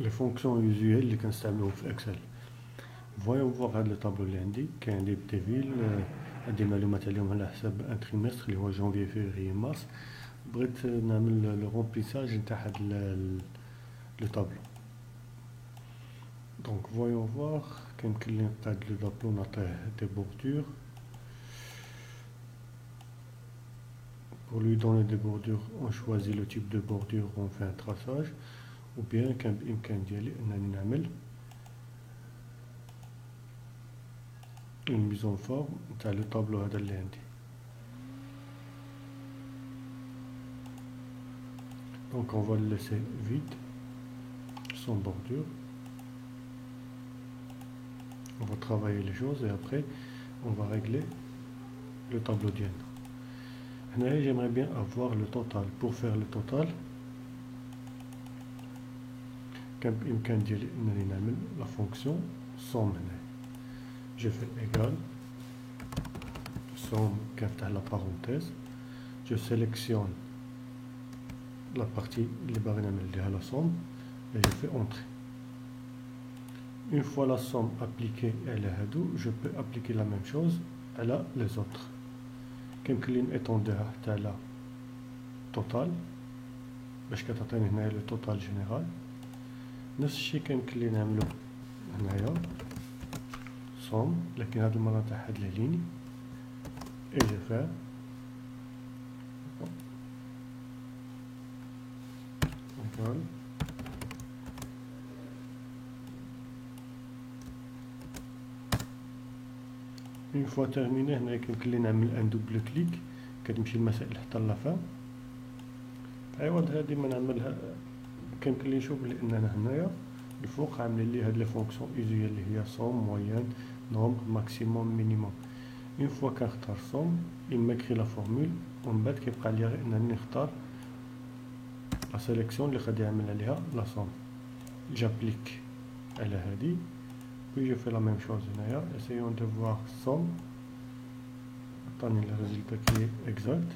les fonctions usuelles اللي كنستعملوهم في اكسل. Voyons voir هذا الطابلو اللي عندي كاين لي ديفيل عندي معلومات عليهم على حساب ان تريمستر اللي هو جانفي فيفري مارس. بغيت نعمل لو رومبليساج نتاع هاد لو طابلو. دونك voyons voir كيمكن لي نقاد لو طابلو نعطيه دي بوردور. Pour lui donner des bordures, on choisit le type de bordure, on fait un traçage, ou bien كان بإمكان ديالي أنني نعمل une mise en forme تاع لو طابلو هذا اللي عندي. Donc on va le laisser vide, sans bordure. On va travailler les choses et après on va régler le tableau ديالنا. هنا j'aimerais bien avoir le total. Pour faire le total كان بإمكان ديالي أنني نعمل la fonction somme هنا. Je fais égal somme كنفتح la parenthèse, je sélectionne la partie اللي باغي نعمل ليها la somme et je fais entrer. Une fois la somme appliquée على هادو, je peux appliquer la même chose على les autres. كيمكن لي نيطونديها حتى على توتال باش كتعطيني هنايا لو توتال جينيرال. نفس الشيء كيمكن لي نعملو هنايا صوم لكن هاد المرة تاع هاد لي ليني اي جو فير ايكال une fois terminé هنا كيمكن لي نعمل ان دوبل كليك كتمشي المسائل حتى لافان. عوض هادي ما نعملها كيمكن لي نشوف بلي انا هنايا الفوق عاملين لي هاد لي فونكسيون ايزيال اللي هي صوم موين نومبر ماكسيموم مينيموم. une fois كنختار صوم il m'écrit la formule ومن بعد كيبقى لي غير انني نختار لا سيليكسيون اللي غادي يعمل عليها لا صوم. j'applique على هادي puis je fais la même chose هنايا. essayons de voir somme عطاني le résultat qui est exact.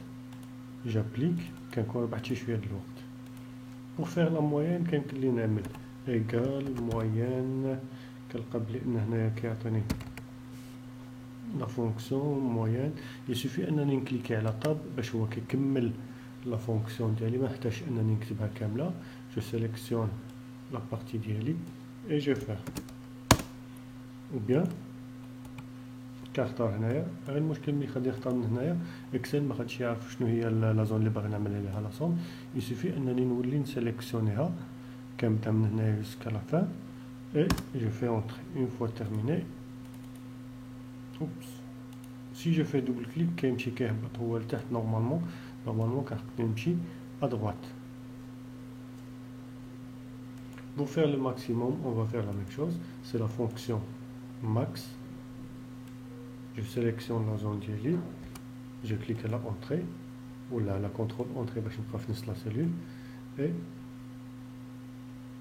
j'applique كنكون ربحت شي شويه د الوقت. pour faire la moyenne كيمكن لي نعمل égal moyenne كنلقى بلي ان هنايا كيعطيني لا فونكسيون موين. يسوفي انني نكليكي على طاب باش هو كيكمل لا فونكسيون ديالي ما نحتاجش انني نكتبها كامله. جو سيليكسيون لا بارتي ديالي اي جو فير ou bien كنختار هنايا. غير المشكل ملي غادي نختار من هنايا اكسل ما غاديش يعرف شنو هي لا زون اللي باغي نعمل عليها لا صوم. يسوفي انني نولي نسيليكسيونيها كنبدا من هنايا jusqu'à la fin et je fais entrer. une fois terminé, oups, si je fais double clic كيمشي كيهبط هو لتحت. normalement كنخليه يمشي à droite. pour faire le maximum on va faire la même chose, c'est la fonction max. je sélectionne la zone ديالي, je clique à la entrée ou là la contrôle entrée باش نبقى في نفس la cellule et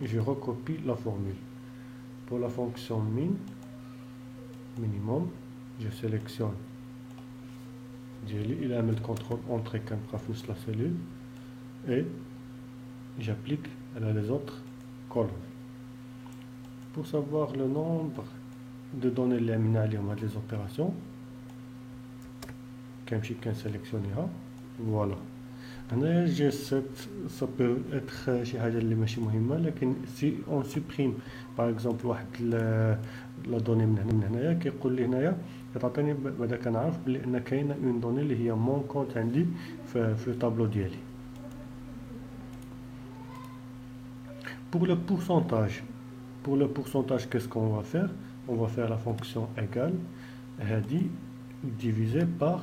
je recopie la formule. pour la fonction minimum je sélectionne ديالي الى عملت contrôle entrée كنبقى في نفس la cellule et j'applique على les autres colonnes. pour savoir le nombre de données اللي عملنا عليهم هاد les opérations كنمشي كنسيليكسيونيها. فوالا هنا جي 7 ça peut être شي حاجه اللي ماشي مهمه لكن سي اون سوبريم باغ اكزومبل واحد لا دوني من هنايا كيقول لي هنايا كتعطيني بعدا كنعرف بلي ان كاينه اون دوني اللي هي مون كونت عندي في الطابلو ديالي. pour le pourcentage qu'est-ce qu'on va faire? on va faire la fonction égale هادي divisé par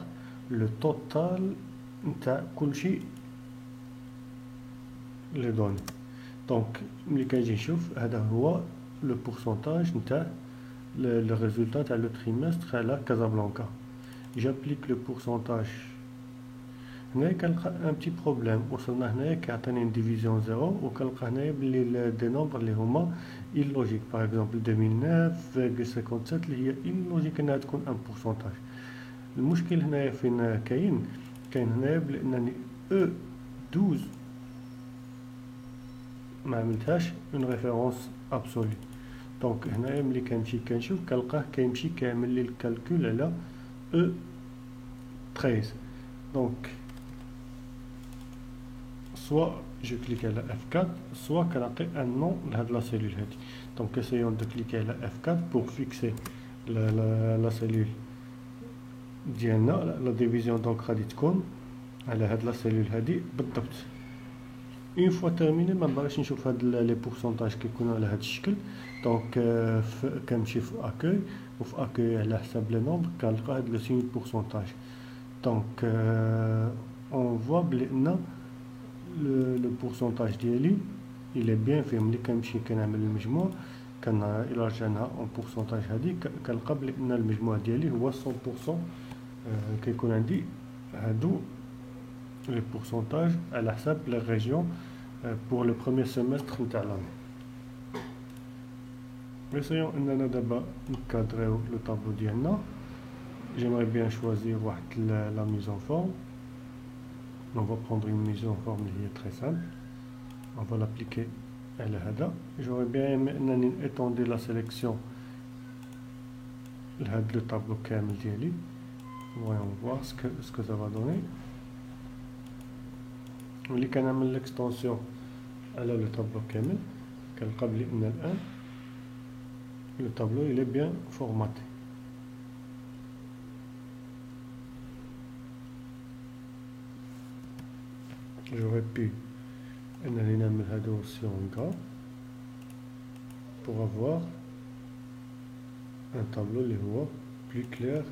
le total نتاع كلشي لي دوني. دونك ملي كنجي نشوف هذا هو لو بورسونتاج نتاع لو ريزولطا تاع لو تريمستر على كازابلانكا. جابليك لو بورسونتاج. هنايا كنلقى ان بتي بروبليم. وصلنا هنايا كيعطيني ديفيزيون زيرو وكنلقى هنايا بلي دي نومبر اللي هما ايلوجيك. باغ اكزومبل 2009.57 اللي هي ايلوجيك انها تكون ان بورسونتاج. المشكل هنايا فين كاين هنايا بلي انني او 12 ما عملتهاش اون ريفيرونس ابسولي. دونك هنايا ملي كنمشي كنشوف كنلقاه كيمشي كيعمل لي الكالكول على او 13. دونك سوا جو كليك على F4 سوا كنعطي ان نون لهاد لا سيلول هادي. دونك اسيون دو كليكي على F4 بور فيكسي لا سيلول ديالنا. لا ديفيزيون دونك غادي تكون على هاد لا سيلول هادي بالضبط. اون فوا تيرميني ما بغيتش نشوف هاد لي بورسونتاج كيكونوا على هاد الشكل. دونك كنمشي في اكوي وفي اكوي على حساب لي نومبر كنلقى هاد لو سين بورسونتاج. دونك اون فوا بلي le pourcentage ديالي il est bien fait. ملي كنمشي كنعمل المجموع الى رجعناها اون بورسونتاج هادي كنلقى بلي ان المجموع ديالي هو 100%. كيكون عندي هادو لي بورسونتاج على حساب لي ريجيون pour le premier semestre نتاع لاني. essayons اننا دابا نكادريو لو طابلو ديالنا. j'aimerais bien choisir واحد la mise en forme. On va prendre une mise en forme qui est très simple. On va l'appliquer à la hada. J'aurais bien aimé étendre la sélection le tableau kamel diali. Voyons voir ce que ça va donner. اللي كنعمل l'extension على le tableau kamel كنلقى بلي ان الان le tableau il est bien formaté. J'aurais pu نعمل هادو version pour avoir un tableau اللي هو plus clair